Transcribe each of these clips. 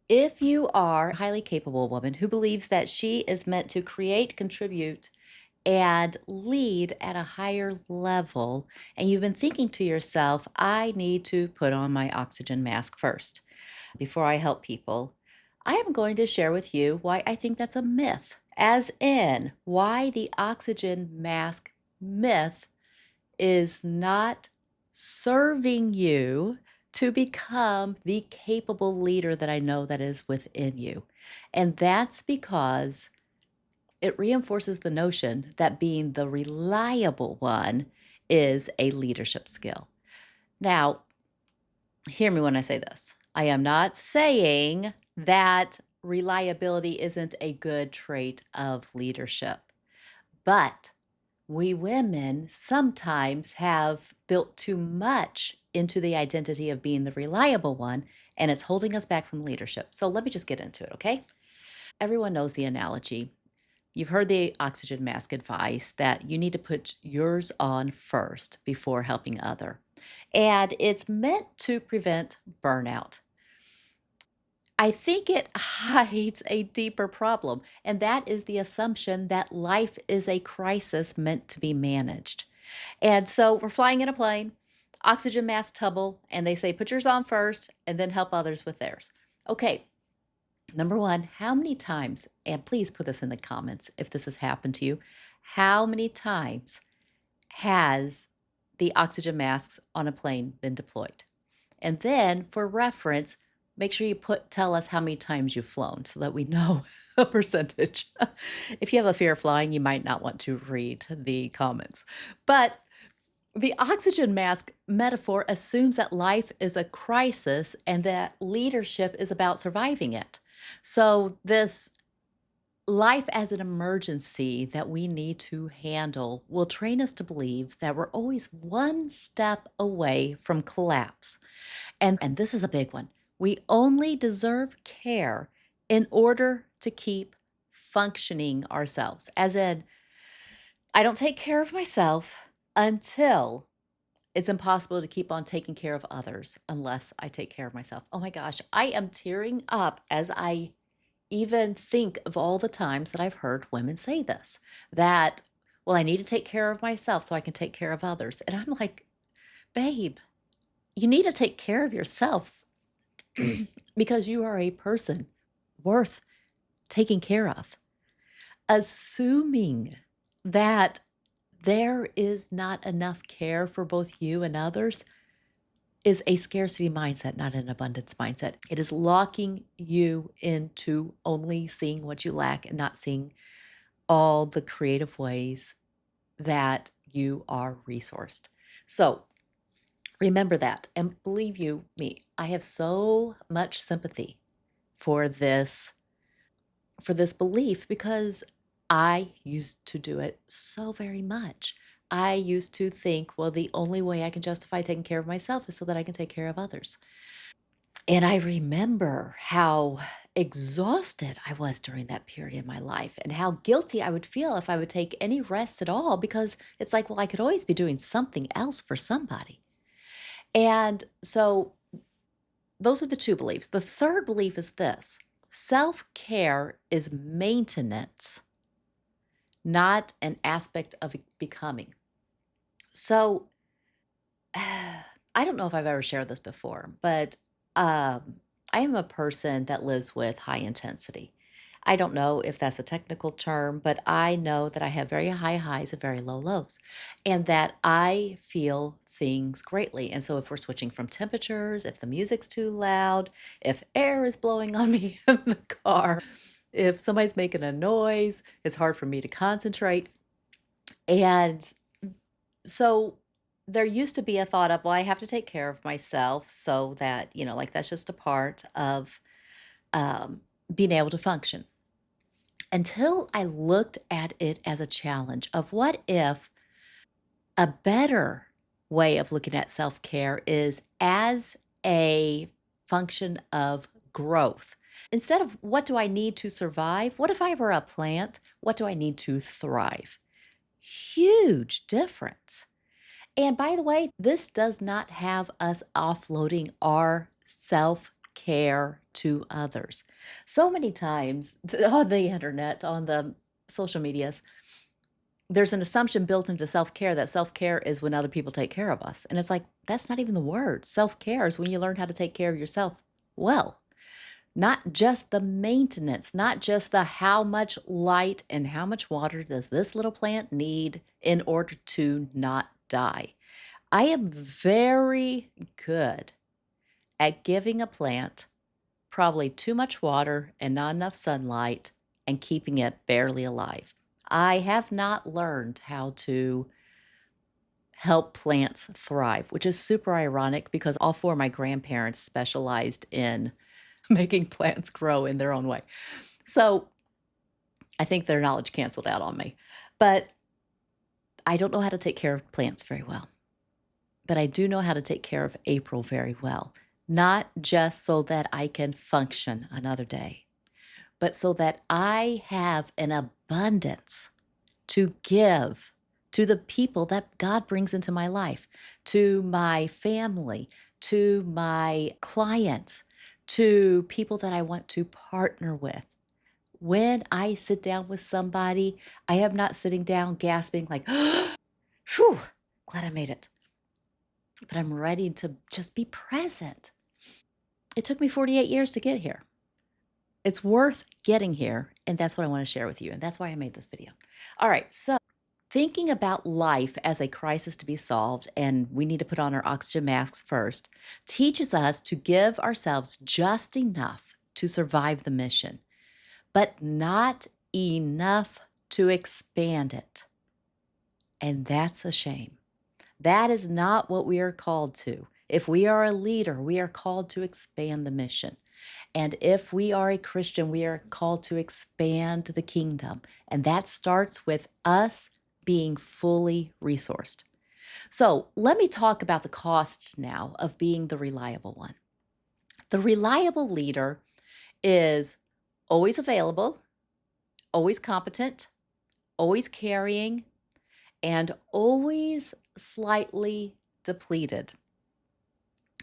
If you are a highly capable woman who believes that she is meant to create, contribute, and lead at a higher level, and you've been thinking to yourself, I need to put on my oxygen mask first before I help people, I am going to share with you why I think that's a myth, as in why the oxygen mask myth is not serving you to become the capable leader that I know that is within you. And that's because it reinforces the notion that being the reliable one is a leadership skill. Now, hear me when I say this. I am not saying that reliability isn't a good trait of leadership, but we women sometimes have built too much into the identity of being the reliable one, and it's holding us back from leadership. So let me just get into it, okay? Everyone knows the analogy. You've heard the oxygen mask advice that you need to put yours on first before helping other. And it's meant to prevent burnout. I think it hides a deeper problem, and that is the assumption that life is a crisis meant to be managed. And so we're flying in a plane, oxygen mask tumble, and they say, put yours on first and then help others with theirs. Okay, number one, how many times, and please put this in the comments if this has happened to you, how many times has the oxygen masks on a plane been deployed? And then for reference, make sure you tell us how many times you've flown so that we know a percentage. If you have a fear of flying, you might not want to read the comments. But the oxygen mask metaphor assumes that life is a crisis and that leadership is about surviving it. So, this life as an emergency that we need to handle will train us to believe that we're always one step away from collapse. And this is a big one. We only deserve care in order to keep functioning ourselves. As in, I don't take care of myself until it's impossible to keep on taking care of others unless I take care of myself. Oh my gosh, I am tearing up as I even think of all the times that I've heard women say this that, well, I need to take care of myself so I can take care of others. And I'm like, babe, you need to take care of yourself because you are a person worth taking care of. Assuming that there is not enough care for both you and others is a scarcity mindset, not an abundance mindset. It is locking you into only seeing what you lack and not seeing all the creative ways that you are resourced. So remember that. And believe you me, I have so much sympathy for this belief because I used to do it so very much. I used to think, well, the only way I can justify taking care of myself is so that I can take care of others. And I remember how exhausted I was during that period in my life and how guilty I would feel if I would take any rest at all because it's like, well, I could always be doing something else for somebody. And so those are the two beliefs. The third belief is this: self care is maintenance, not an aspect of becoming. So I don't know if I've ever shared this before, but I am a person that lives with high intensity. I don't know if that's a technical term, but I know that I have very high highs and very low lows, and that I feel things greatly. And so, if we're switching from temperatures, if the music's too loud, if air is blowing on me in the car, if somebody's making a noise, it's hard for me to concentrate. And so there used to be a thought of, well, I have to take care of myself so that, like that's just a part of um, being able to function. Until I looked at it as a challenge of what if a better way of looking at self care is as a function of growth. Instead of what do I need to survive, what if I were a plant? What do I need to thrive? Huge difference. And by the way, this does not have us offloading our self care to others. So many times on the internet, on the social medias, there's an assumption built into self-care that self-care is when other people take care of us. And it's like, that's not even the word. Self-care is when you learn how to take care of yourself well. Not just the maintenance, not just the how much light and how much water does this little plant need in order to not die. I am very good at giving a plant probably too much water and not enough sunlight and keeping it barely alive. I have not learned how to help plants thrive, which is super ironic because all four of my grandparents specialized in making plants grow in their own way. So I think their knowledge canceled out on me. But I don't know how to take care of plants very well. But I do know how to take care of April very well. Not just so that I can function another day, but so that I have an abundance to give to the people that God brings into my life, to my family, to my clients, to people that I want to partner with. When I sit down with somebody, I am not sitting down gasping like, whew, glad I made it. But I'm ready to just be present. It took me 48 years to get here. It's worth getting here, and that's what I want to share with you, and that's why I made this video. All right, so thinking about life as a crisis to be solved, and we need to put on our oxygen masks first, teaches us to give ourselves just enough to survive the mission, but not enough to expand it. And that's a shame. That is not what we are called to. If we are a leader, we are called to expand the mission. And if we are a Christian, we are called to expand the kingdom. And that starts with us being fully resourced. So let me talk about the cost now of being the reliable one. The reliable leader is always available, always competent, always carrying, and always slightly depleted.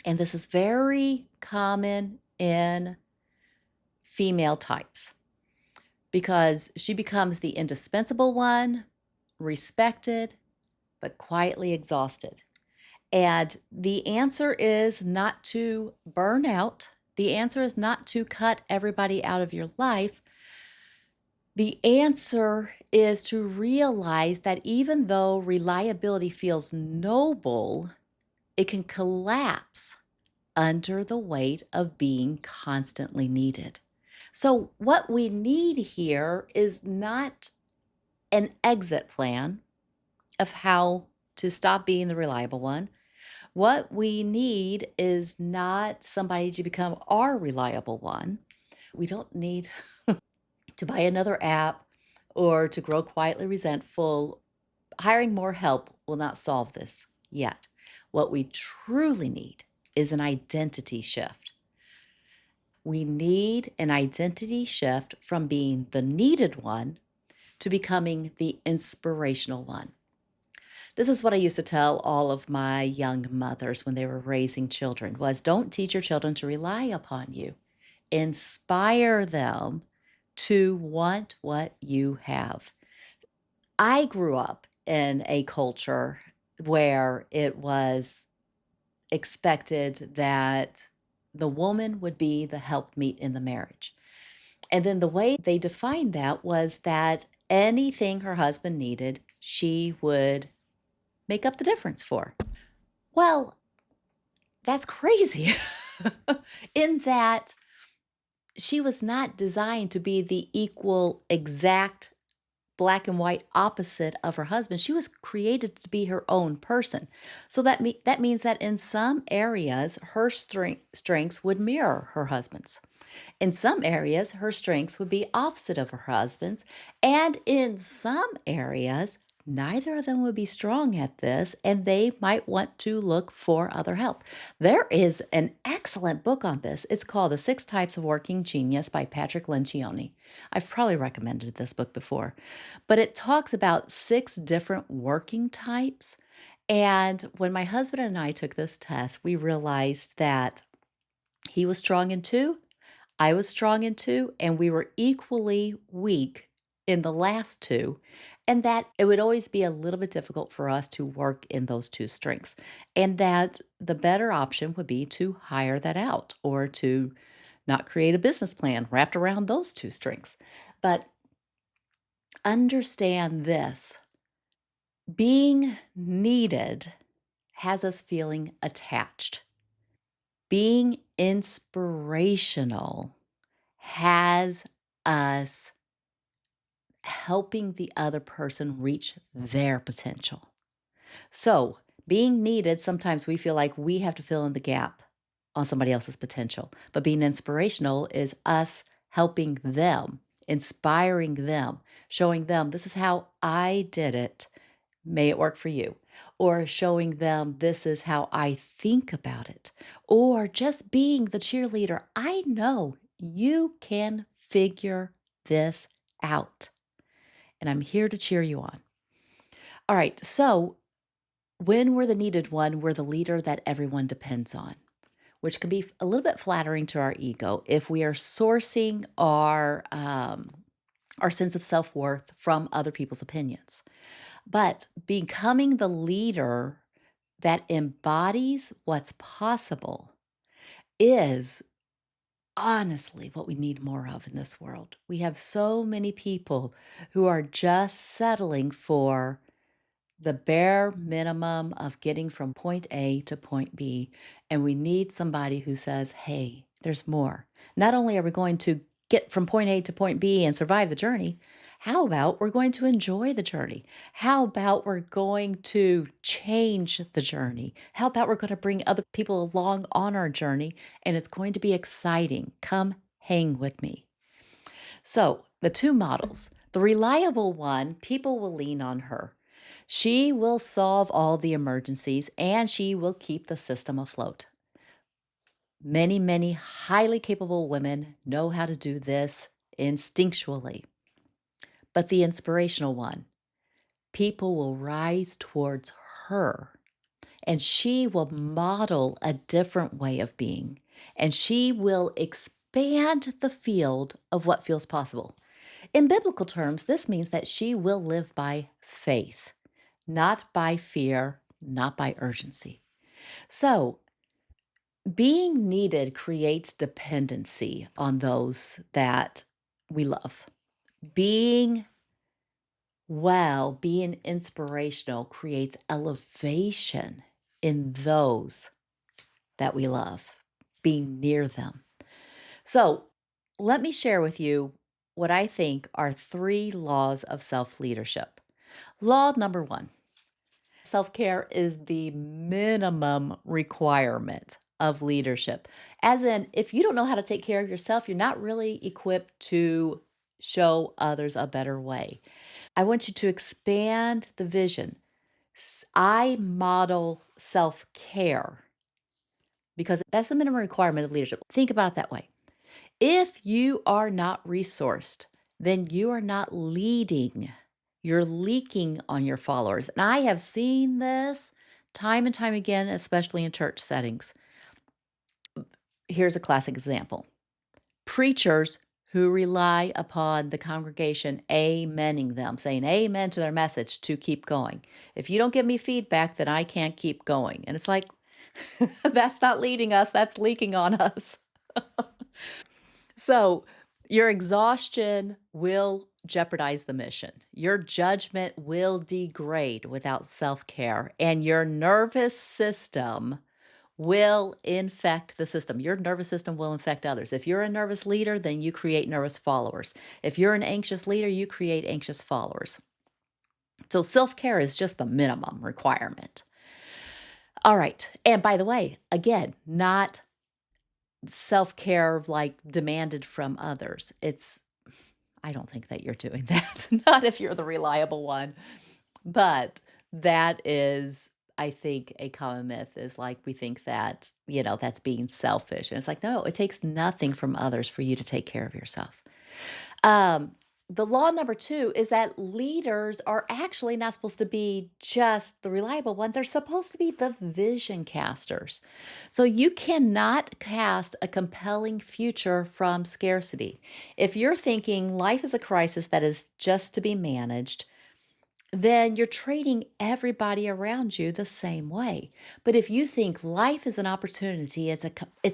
And this is very common in female types because she becomes the indispensable one, respected, but quietly exhausted. And the answer is not to burn out. The answer is not to cut everybody out of your life. The answer is to realize that even though reliability feels noble, it can collapse under the weight of being constantly needed. So, what we need here is not an exit plan of how to stop being the reliable one. What we need is not somebody to become our reliable one. We don't need to buy another app or to grow quietly resentful. Hiring more help will not solve this yet. What we truly need is an identity shift. We need an identity shift from being the needed one to becoming the inspirational one. This is what I used to tell all of my young mothers when they were raising children was don't teach your children to rely upon you. Inspire them to want what you have. I grew up in a culture where it was expected that the woman would be the helpmeet in the marriage. And then the way they defined that was that anything her husband needed, she would make up the difference for. Well, that's crazy in that she was not designed to be the equal, exact black and white opposite of her husband. She was created to be her own person. So that means that in some areas, her strengths would mirror her husband's. In some areas, her strengths would be opposite of her husband's. And in some areas, neither of them would be strong at this, and they might want to look for other help. There is an excellent book on this. It's called The Six Types of Working Genius by Patrick Lencioni. I've probably recommended this book before, but it talks about 6 different working types. And when my husband and I took this test, we realized that He was strong in two, I was strong in two, and we were equally weak in the last two. And that it would always be a little bit difficult for us to work in those two strengths. And that the better option would be to hire that out or to not create a business plan wrapped around those two strengths. But understand this: being needed has us feeling attached. Being inspirational has us helping the other person reach their potential. So, being needed, sometimes we feel like we have to fill in the gap on somebody else's potential. But being inspirational is us helping them, inspiring them, showing them this is how I did it. May it work for you. Or showing them this is how I think about it. Or just being the cheerleader. I know you can figure this out, and I'm here to cheer you on. All right. So, when we're the needed one, we're the leader that everyone depends on, which can be a little bit flattering to our ego if we are sourcing our sense of self worth from other people's opinions. But becoming the leader that embodies what's possible is honestly what we need more of in this world. We have so many people who are just settling for the bare minimum of getting from point A to point B. And we need somebody who says, hey, there's more. Not only are we going to get from point A to point B and survive the journey, how about we're going to enjoy the journey? How about we're going to change the journey? How about we're going to bring other people along on our journey and it's going to be exciting? Come hang with me. So, the two models. The reliable one, people will lean on her. She will solve all the emergencies and she will keep the system afloat. Many, many highly capable women know how to do this instinctually. But the inspirational one, people will rise towards her and she will model a different way of being and she will expand the field of what feels possible. In biblical terms, this means that she will live by faith, not by fear, not by urgency. So, being needed creates dependency on those that we love. Being being inspirational creates elevation in those that we love, being near them. So, let me share with you what I think are three laws of self leadership. Law number one: self care is the minimum requirement of leadership. As in, if you don't know how to take care of yourself, you're not really equipped to show others a better way. I want you to expand the vision. I model self care because that's the minimum requirement of leadership. Think about it that way. If you are not resourced, then you are not leading. You're leaking on your followers. And I have seen this time and time again, especially in church settings. Here's a classic example: preachers who rely upon the congregation amening them, saying amen to their message to keep going. If you don't give me feedback, then I can't keep going. And it's like, that's not leading us, that's leaking on us. So, your exhaustion will jeopardize the mission. Your judgment will degrade without self care, and your nervous system will infect the system. Your nervous system will infect others. If you're a nervous leader, then you create nervous followers. If you're an anxious leader, you create anxious followers. So, self care is just the minimum requirement. All right. And by the way, again, not self care like demanded from others. I don't think that you're doing that. Not if you're the reliable one. But that is, I think, a common myth is like we think that, that's being selfish. And it's like, no, it takes nothing from others for you to take care of yourself. Um, the law number 2 is that leaders are actually not supposed to be just the reliable one. They're supposed to be the vision casters. So you cannot cast a compelling future from scarcity. If you're thinking life is a crisis that is just to be managed, then you're treating everybody around you the same way. But if you think life is an opportunity, it's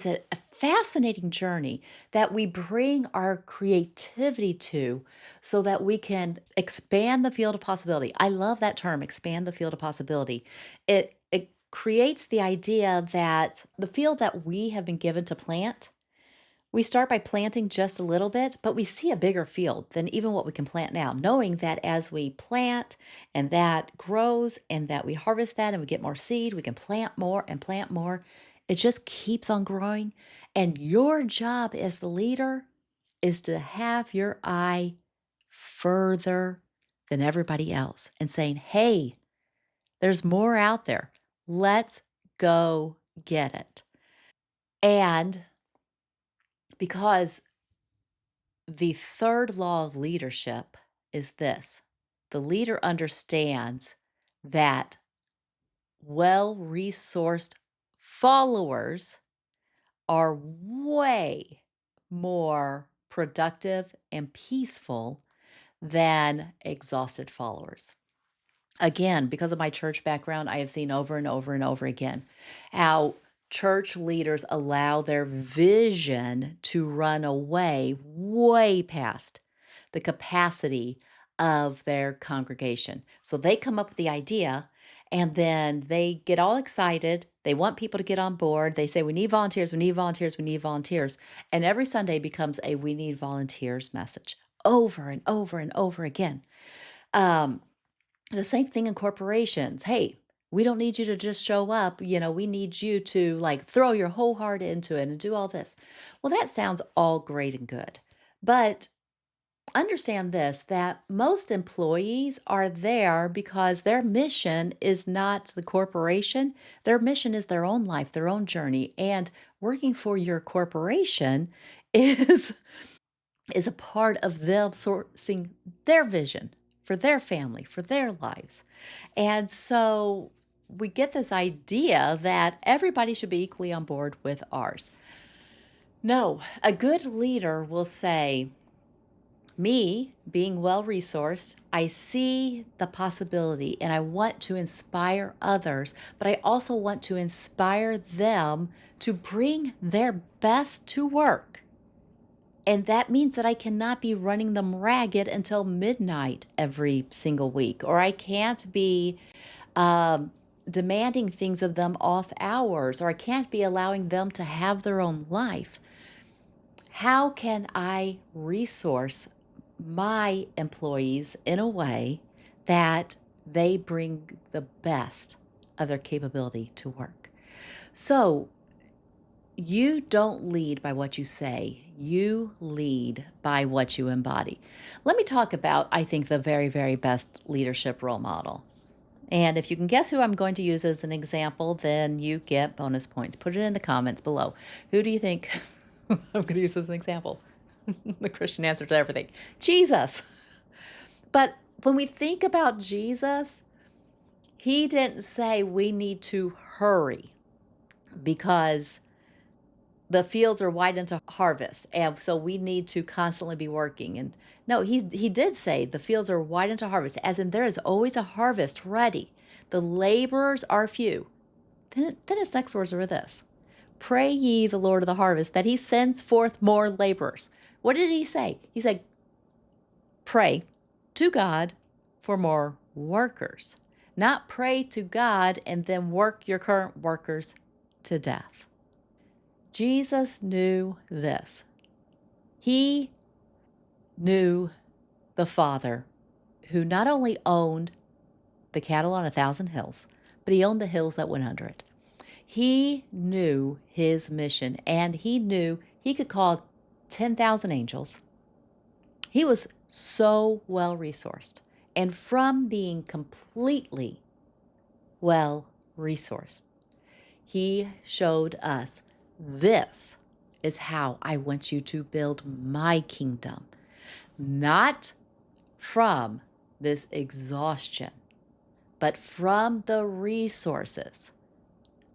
a fascinating journey that we bring our creativity to so that we can expand the field of possibility. I love that term, expand the field of possibility. It creates the idea that the field that we have been given to plant, we start by planting just a little bit, but we see a bigger field than even what we can plant now, knowing that as we plant and that grows and that we harvest that and we get more seed, we can plant more and plant more. It just keeps on growing. And your job as the leader is to have your eye further than everybody else and saying, hey, there's more out there. Let's go get it. And because the third law of leadership is this: the leader understands that well resourced followers are way more productive and peaceful than exhausted followers. Again, because of my church background, I have seen over and over and over again how church leaders allow their vision to run away way past the capacity of their congregation. So they come up with the idea and then they get all excited. They want people to get on board. They say, we need volunteers, we need volunteers, we need volunteers. And every Sunday becomes a we need volunteers message over and over and over again. Um, the same thing in corporations. Hey, we don't need you to just show up. We need you to like throw your whole heart into it and do all this. Well, that sounds all great and good. But understand this, that most employees are there because their mission is not the corporation. Their mission is their own life, their own journey. And working for your corporation is is a part of them sourcing their vision for their family, for their lives. And so we get this idea that everybody should be equally on board with ours. No, a good leader will say, me being well resourced, I see the possibility and I want to inspire others, but I also want to inspire them to bring their best to work. And that means that I cannot be running them ragged until midnight every single week, or I can't be um, demanding things of them off hours, or I can't be allowing them to have their own life. How can I resource my employees in a way that they bring the best of their capability to work? So, you don't lead by what you say. You lead by what you embody. Let me talk about, I think, the very, very best leadership role model. And if you can guess who I'm going to use as an example, then you get bonus points. Put it in the comments below. Who do you think I'm going to use as an example? The Christian answer to everything: Jesus. But when we think about Jesus, he didn't say we need to hurry because the fields are wide into harvest, and so we need to constantly be working. And no, he did say the fields are wide into harvest, as in there is always a harvest ready. The laborers are few. Then his next words were this: pray ye the Lord of the harvest that he sends forth more laborers. What did he say? He said, pray to God for more workers, not pray to God and then work your current workers to death. Jesus knew this. He knew the Father, who not only owned the cattle on 1,000 hills, but he owned the hills that went under it. He knew his mission, and he knew he could call 10,000 angels. He was so well resourced. And from being completely well resourced, he showed us, this is how I want you to build my kingdom. Not from this exhaustion, but from the resources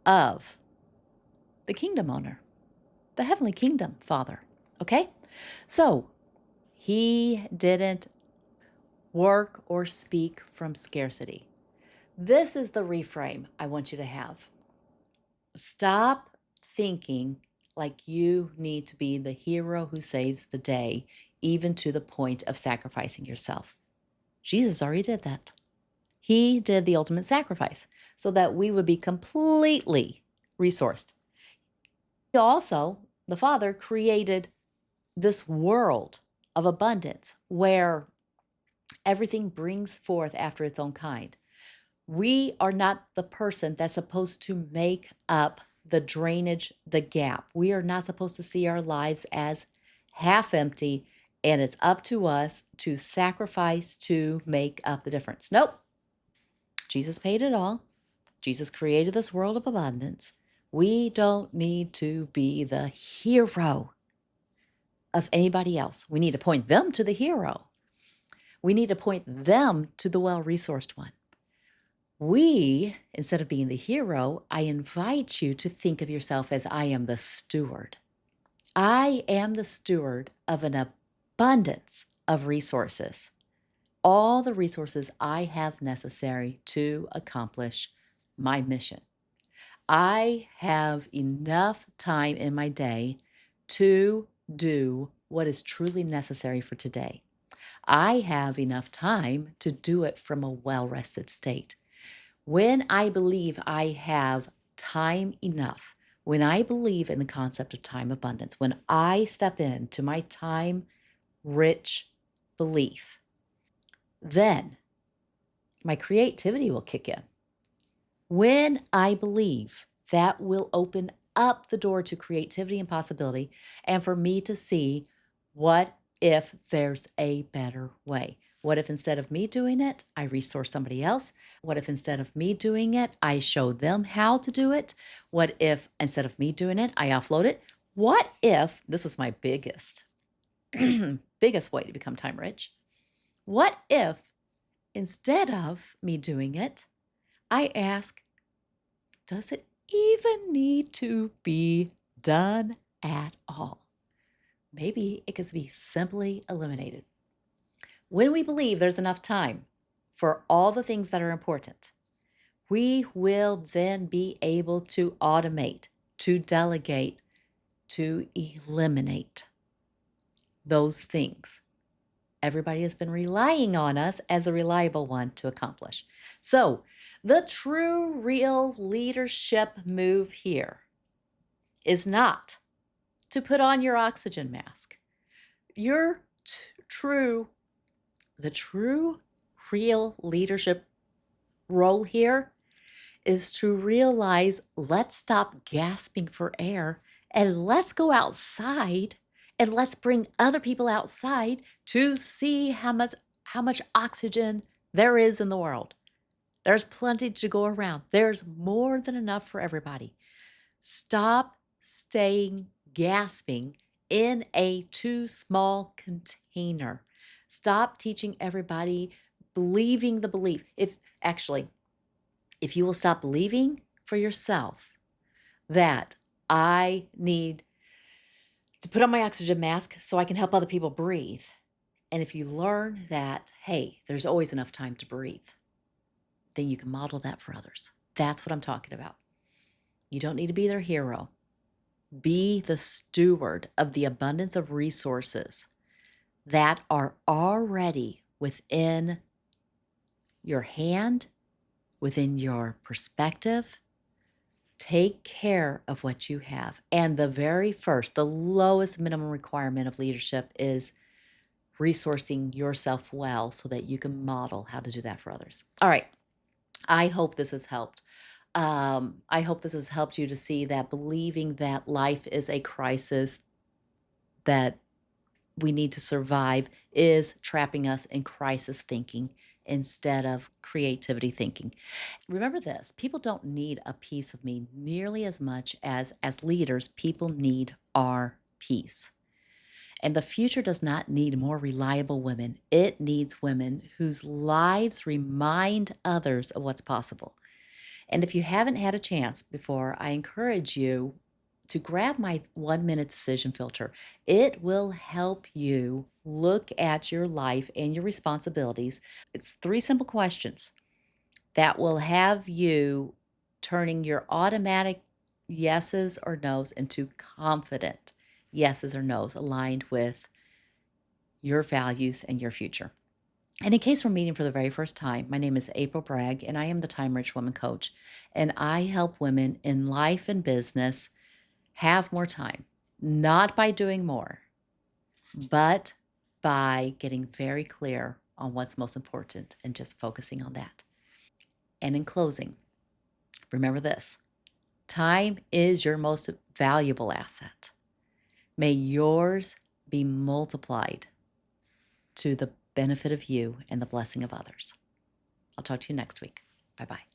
of the kingdom owner, the heavenly kingdom father. Okay? So he didn't work or speak from scarcity. This is the reframe I want you to have. Stop thinking like you need to be the hero who saves the day, even to the point of sacrificing yourself. Jesus already did that. He did the ultimate sacrifice so that we would be completely resourced. He also, the Father, created this world of abundance where everything brings forth after its own kind. We are not the person that's supposed to make up the drainage, the gap. We are not supposed to see our lives as half empty, and it's up to us to sacrifice to make up the difference. Nope. Jesus paid it all. Jesus created this world of abundance. We don't need to be the hero of anybody else. We need to point them to the hero. We need to point them to the well-resourced one. We, instead of being the hero, I invite you to think of yourself as I am the steward. I am the steward of an abundance of resources, all the resources I have necessary to accomplish my mission. I have enough time in my day to do what is truly necessary for today. I have enough time to do it from a well-rested state. When I believe I have time enough, when I believe in the concept of time abundance, when I step into my time rich belief, then my creativity will kick in. When I believe, that will open up the door to creativity and possibility, and for me to see what if there's a better way. What if instead of me doing it, I resource somebody else? What if instead of me doing it, I show them how to do it? What if instead of me doing it, I offload it? What if, this was my biggest, biggest way to become time rich. What if instead of me doing it, I ask, does it even need to be done at all? Maybe it could be simply eliminated. When we believe there's enough time for all the things that are important, we will then be able to automate, to delegate, to eliminate those things. Everybody has been relying on us as a reliable one to accomplish. So, the true, real leadership move here is not to put on your oxygen mask. Your the true, real leadership role here is to realize, let's stop gasping for air and let's go outside and let's bring other people outside to see how much oxygen there is in the world. There's plenty to go around. There's more than enough for everybody. Stop staying gasping in a too small container. Stop teaching everybody believing the belief. If you will stop believing for yourself that I need to put on my oxygen mask so I can help other people breathe, and if you learn that, hey, there's always enough time to breathe, then you can model that for others. That's what I'm talking about. You don't need to be their hero. Be the steward of the abundance of resources that are already within your hand, within your perspective. Take care of what you have. And the very first, the lowest minimum requirement of leadership is resourcing yourself well so that you can model how to do that for others. All right. I hope this has helped. I hope this has helped you to see that believing that life is a crisis that we need to survive is trapping us in crisis thinking instead of creativity thinking. Remember this, people don't need a piece of me nearly as much as leaders, people need our peace. And the future does not need more reliable women. It needs women whose lives remind others of what's possible. And if you haven't had a chance before, I encourage you to grab my 1 minute decision filter. It will help you look at your life and your responsibilities. It's 3 simple questions that will have you turning your automatic yeses or nos into confident yeses or nos aligned with your values and your future. And in case we're meeting for the very first time, my name is April Bragg, and I am the Time Rich Woman Coach. And I help women in life and business have more time, not by doing more, but by getting very clear on what's most important and just focusing on that. And in closing, remember this: time is your most valuable asset. May yours be multiplied to the benefit of you and the blessing of others. I'll talk to you next week. Bye-bye.